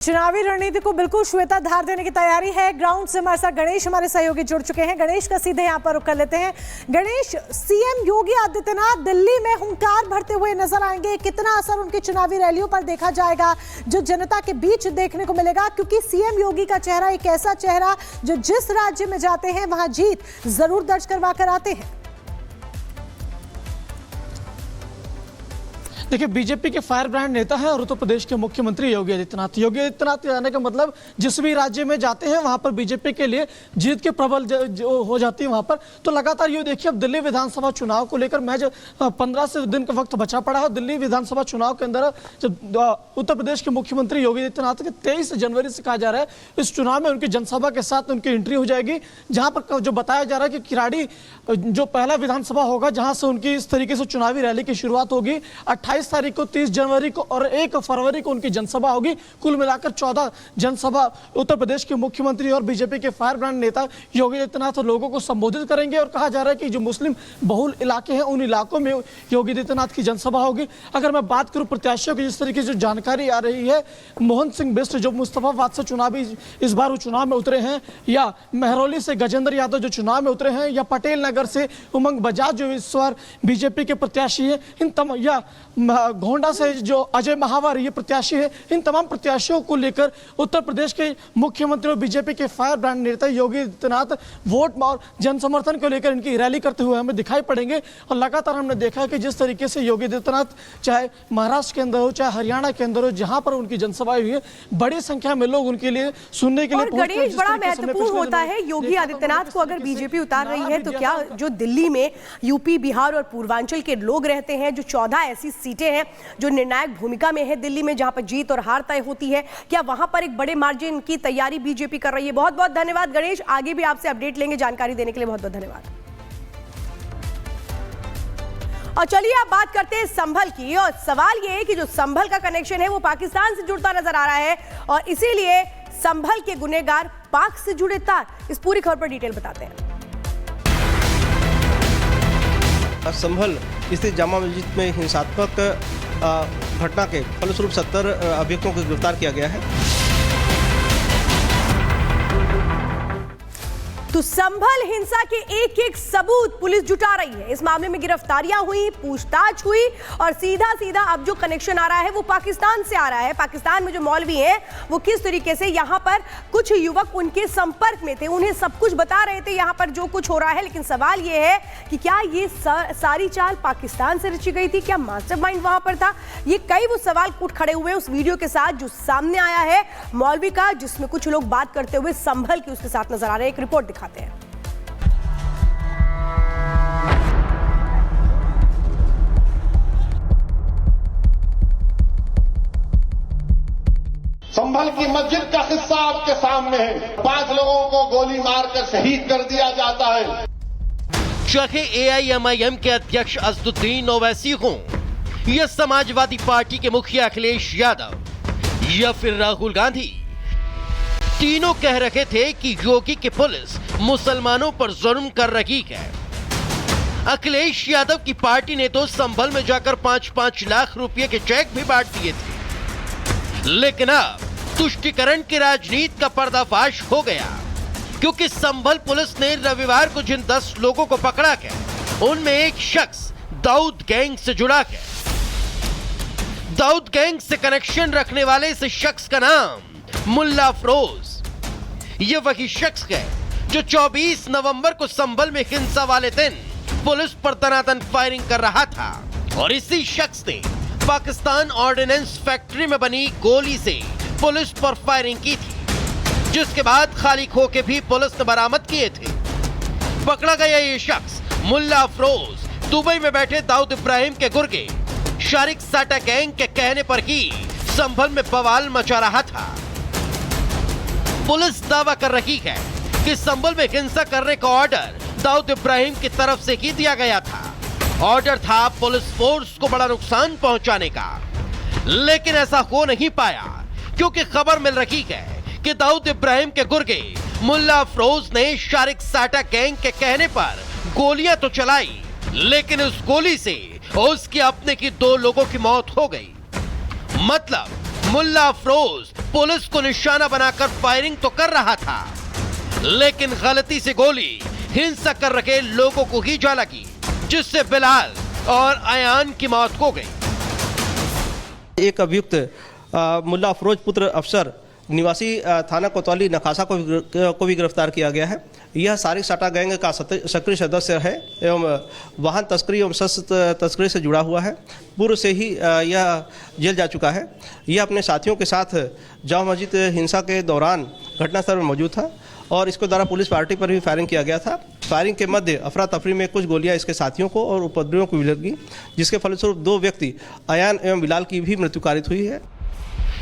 चुनावी रणनीति को बिल्कुल श्वेता धार देने की तैयारी है। ग्राउंड से हमारे साथ गणेश हमारे सहयोगी जुड़ चुके हैं। गणेश का सीधे यहाँ पर रुख कर लेते हैं। गणेश, सीएम योगी आदित्यनाथ दिल्ली में हुंकार भरते हुए नजर आएंगे, कितना असर उनकी चुनावी रैलियों पर देखा जाएगा जो जनता के बीच देखने को मिलेगा? क्योंकि सीएम योगी का चेहरा एक ऐसा चेहरा जो जिस राज्य में जाते हैं वहां जीत जरूर दर्ज करवा कर आते हैं। देखिए, बीजेपी के फायर ब्रांड नेता है और उत्तर प्रदेश के मुख्यमंत्री योगी आदित्यनाथ। योगी आदित्यनाथ जाने का मतलब जिस भी राज्य में जाते हैं वहां पर बीजेपी के लिए जीत के प्रबल जो हो जाती है वहां पर। तो लगातार ये देखिए, अब दिल्ली विधानसभा चुनाव को लेकर महज 15 से दिन का वक्त बचा पड़ा है। दिल्ली विधानसभा चुनाव के अंदर जब उत्तर प्रदेश के मुख्यमंत्री योगी आदित्यनाथ के 23 जनवरी से कहा जा रहा है इस चुनाव में उनकी जनसभा के साथ उनकी एंट्री हो जाएगी, जहां पर जो बताया जा रहा है कि किराड़ी जो पहला विधानसभा होगा जहां से उनकी इस तरीके से चुनावी रैली की शुरुआत होगी। 28 तारीख को, 30 जनवरी को और 1 फरवरी को उनकी जनसभा होगी। कुल मिलाकर 14 जनसभा उत्तर प्रदेश के मुख्यमंत्री और बीजेपी के फायर ब्रांड नेता योगी आदित्यनाथ लोगों को संबोधित करेंगे। और कहा जा रहा है कि जो मुस्लिम बहुल इलाके हैं उन इलाकों में योगी आदित्यनाथ की जनसभा होगी। अगर मैं बात करूं प्रत्याशियों की, जिस तरीके से जानकारी आ रही है, मोहन सिंह बिष्ट जो मुस्तफाबाद से चुनावी इस बार वो चुनाव में उतरे हैं, या महरौली से गजेंद्र यादव जो चुनाव में उतरे हैं, या पटेल नगर से उमंग बजाज जो इस बार बीजेपी के प्रत्याशी है, इन या गोंडा से जो अजय महावर ये प्रत्याशी है, इन तमाम प्रत्याशियों को लेकर उत्तर प्रदेश के मुख्यमंत्री और बीजेपी के फायर ब्रांड नेता योगी आदित्यनाथ वोट और जन समर्थन को लेकर इनकी रैली करते हुए हमें दिखाई पड़ेंगे। और लगातार हमने देखा है कि जिस तरीके से योगी आदित्यनाथ चाहे महाराष्ट्र के अंदर हो चाहे हरियाणा के अंदर हो, जहां पर उनकी जनसभाएं हुई है, बड़ी संख्या में लोग उनके लिए सुनने के लिए पहुंचते हैं। बड़ा महत्वपूर्ण होता है योगी आदित्यनाथ को अगर बीजेपी उतार रही है तो क्या जो दिल्ली में यूपी, बिहार और पूर्वांचल के लोग रहते हैं, जो 14 ऐसी सीटें हैं जो निर्णायक भूमिका में है दिल्ली में, जहां पर जीत और हार तय होती है, क्या वहां पर एक बड़े मार्जिन की तैयारी बीजेपी कर रही है? बहुत बहुत धन्यवाद गणेश, आगे भी आपसे अपडेट लेंगे, जानकारी देने के लिए बहुत बहुत धन्यवाद। और चलिए अब बात करते हैं संभल की। और सवाल यह है कि जो संभल का कनेक्शन है वो पाकिस्तान से जुड़ता नजर आ रहा है और इसीलिए संभल के गुनहगार पाक से जुड़े तार। इस पूरी खबर पर डिटेल बताते हैं। संभल स्थित जामा मस्जिद में हिंसात्मक घटना के फलस्वरूप 70 अभियुक्तों को गिरफ्तार किया गया है। तो संभल हिंसा के एक एक सबूत पुलिस जुटा रही है। इस मामले में गिरफ्तारियां हुई, पूछताछ हुई और सीधा सीधा अब जो कनेक्शन आ रहा है वो पाकिस्तान से आ रहा है। पाकिस्तान में जो मौलवी हैं वो किस तरीके से यहाँ पर कुछ युवक उनके संपर्क में थे, उन्हें सब कुछ बता रहे थे यहाँ पर जो कुछ हो रहा है। लेकिन सवाल ये है कि क्या ये सारी चाल पाकिस्तान से रची गई थी? क्या मास्टरमाइंड वहां पर था? ये कई वो सवाल उठ खड़े हुए उस वीडियो के साथ जो सामने आया है मौलवी का, जिसमें कुछ लोग बात करते हुए संभल की उसके साथ नजर आ रहे हैं। एक रिपोर्ट दिखाते हैं। संभल की मस्जिद का किस्सा आपके सामने है। 5 लोगों को गोली मारकर शहीद कर दिया जाता है। चाहे एआईएमआईएम के अध्यक्ष असदुद्दीन ओवैसी हों या समाजवादी पार्टी के मुखिया अखिलेश यादव या फिर राहुल गांधी, तीनों कह रहे थे कि योगी की पुलिस मुसलमानों पर जुल्म कर रही है। अखिलेश यादव की पार्टी ने तो संभल में जाकर 5-5 लाख रुपए के चेक भी बांट दिए थे। लेकिन अब तुष्टीकरण की राजनीति का पर्दाफाश हो गया, क्योंकि संभल पुलिस ने रविवार को जिन 10 लोगों को पकड़ा है उनमें एक शख्स दाऊद गैंग से जुड़ा है। दाऊद गैंग से कनेक्शन रखने वाले इस शख्स का नाम मुल्ला अफरोज। ये वही शख्स है जो 24 नवंबर को संभल में हिंसा वाले दिन पुलिस पर तनातन फायरिंग कर रहा था और इसी शख्स ने पाकिस्तान ऑर्डिनेंस फैक्ट्री में बनी गोली से पुलिस पर फायरिंग की थी, जिसके बाद खाली खोखे भी पुलिस ने बरामद किए थे। पकड़ा गया ये शख्स मुल्ला अफरोज दुबई में बैठे दाऊद इब्राहिम के गुर्गे शारिक साटा गैंग के कहने पर ही संभल में बवाल मचा रहा था। पुलिस दावा कर रही है कि संभल में हिंसा करने का ऑर्डर दाऊद इब्राहिम की तरफ से ही दिया गया था। ऑर्डर था पुलिस फोर्स को बड़ा नुकसान पहुंचाने का, लेकिन ऐसा हो नहीं पाया, क्योंकि खबर मिल रही है कि दाऊद इब्राहिम के गुर्गे मुल्ला अफरोज ने शारिक साटा गैंग के कहने पर गोलियां तो चलाई, लेकिन उस गोली से उसके अपने की 2 लोगों की मौत हो गई। मतलब मुल्ला अफरोज पुलिस को निशाना बनाकर फायरिंग तो कर रहा था, लेकिन गलती से गोली हिंसा कर रखे लोगों को ही जा लगी, जिससे बिलाल और अयान की मौत हो गई। एक अभियुक्त मुल्ला अफरोज पुत्र अफसर निवासी थाना कोतवाली नखासा को भी गिरफ्तार किया गया है। यह सारिक साटा गैंग का सक्रिय सदस्य है एवं वाहन तस्करी एवं शस्त्र तस्करी से जुड़ा हुआ है। पूर्व से ही यह जेल जा चुका है। यह अपने साथियों के साथ जामा मस्जिद हिंसा के दौरान घटनास्थल पर मौजूद था और इसके द्वारा पुलिस पार्टी पर भी फायरिंग किया गया था। फायरिंग के मध्य अफरा तफरी में कुछ गोलियां इसके साथियों को और उपद्रवियों को भी लगी, जिसके फलस्वरूप 2 व्यक्ति अयान एवं बिलाल की भी मृत्यु कारित हुई है।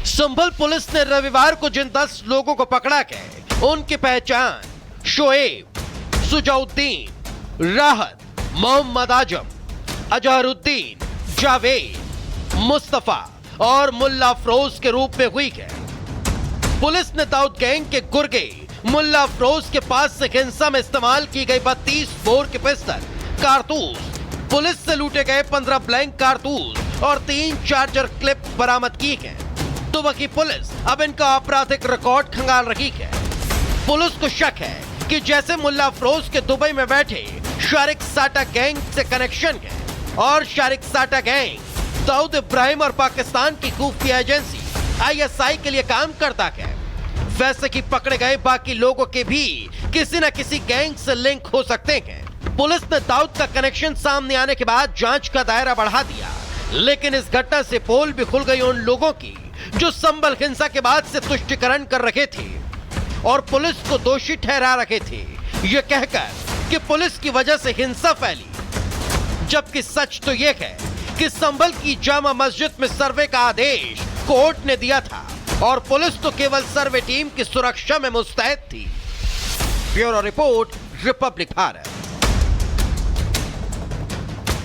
संभल पुलिस ने रविवार को जिन 10 लोगों को पकड़ा है, उनकी पहचान शोएब, सुजाउद्दीन, राहत, मोहम्मद आजम, अजहरुद्दीन, जावेद, मुस्तफा और मुल्ला अफरोज के रूप में हुई है। पुलिस ने दाऊद गैंग के गुर्गे मुल्ला अफरोज के पास से हिंसा में इस्तेमाल की गई 32 बोर के पिस्टल, कारतूस, पुलिस से लूटे गए 15 ब्लैंक कारतूस और 3 चार्जर क्लिप बरामद की है। तो वही पुलिस अब इनका आपराधिक रिकॉर्ड खंगाल रही है। पुलिस को शक है कि जैसे मुल्ला अफरोज के दुबई में बैठे शारिक साटा गैंग से कनेक्शन है और शारिक साटा गैंग दाऊद इब्राहिम और पाकिस्तान की खुफिया एजेंसी ISI के लिए काम करता है, वैसे कि पकड़े गए बाकी लोगों के भी किसी न किसी गैंग से लिंक हो सकते हैं। पुलिस ने दाऊद का कनेक्शन सामने आने के बाद जांच का दायरा बढ़ा दिया, लेकिन इस घटना से पोल भी खुल गई उन लोगों की जो संभल हिंसा के बाद से तुष्टिकरण कर रखे थे और पुलिस को दोषी ठहरा रखे थे, यह कहकर कि पुलिस की वजह से हिंसा फैली। जबकि सच तो यह है कि संभल की जामा मस्जिद में सर्वे का आदेश कोर्ट ने दिया था और पुलिस तो केवल सर्वे टीम की सुरक्षा में मुस्तैद थी। Bureau report, Republic Bharat.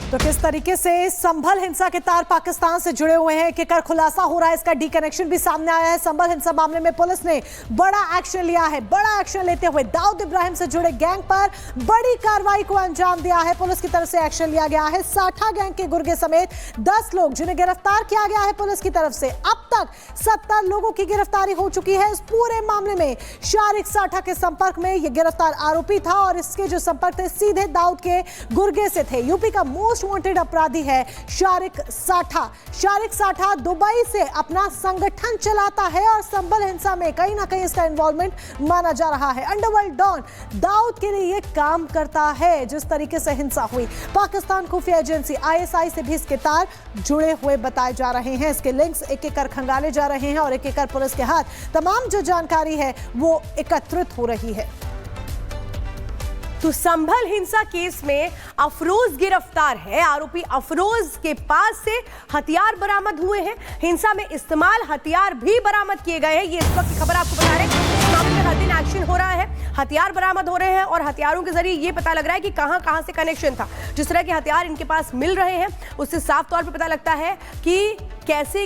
तो किस तरीके से संभल हिंसा के तार पाकिस्तान से जुड़े हुए हैं, कि कर खुलासा हो रहा है, इसका डी कनेक्शन भी सामने आया है। संभल हिंसा मामले में पुलिस ने बड़ा एक्शन लिया है। बड़ा एक्शन लेते हुए दाऊद इब्राहिम से जुड़े गैंग पर बड़ी कार्रवाई को अंजाम दिया है। पुलिस की तरफ से एक्शन लिया गया है। साठा गैंग के गुर्गे समेत 10 लोग जिन्हें गिरफ्तार किया गया है पुलिस की तरफ से। अब तक 70 लोगों की गिरफ्तारी हो चुकी है। इस पूरे मामले में शारिक साठा के संपर्क में यह गिरफ्तार आरोपी था और इसके जो संपर्क थे सीधे दाऊद के गुर्गे से थे। यूपी का मोस्ट वांटेड अपराधी है शारिक साठा। शारिक साठा दुबई से अपना संगठन चलाता है और संभल हिंसा में कहीं ना कहीं इसका इन्वॉल्वमेंट माना जा रहा है। अंडरवर्ल्ड डॉन दाऊद के लिए यह काम करता है। जिस तरीके से हिंसा हुई, पाकिस्तान खुफिया एजेंसी ISI से भी इसके तार जुड़े हुए बताए जा रहे हैं। इसके लिंक्स एक एक कर खंगाले जा रहे हैं और एक एक कर पुलिस के हाथ तमाम जो जानकारी है वो एकत्रित हो रही है। तो संभल हिंसा केस में अफरोज गिरफ्तार है। आरोपी अफरोज के पास से हथियार बरामद हुए हैं। हिंसा में इस्तेमाल हथियार भी बरामद किए गए हैं। ये इस वक्त की खबर आपको बता रहे हैं। इस मामले में हर दिन एक्शन हो रहा है। हथियार बरामद हो रहे हैं और हथियारों के जरिए ये पता लग रहा है कि कहां से कनेक्शन था। जिस तरह के हथियार इनके पास मिल रहे हैं उससे साफ तौर पर पता लगता है कि कैसे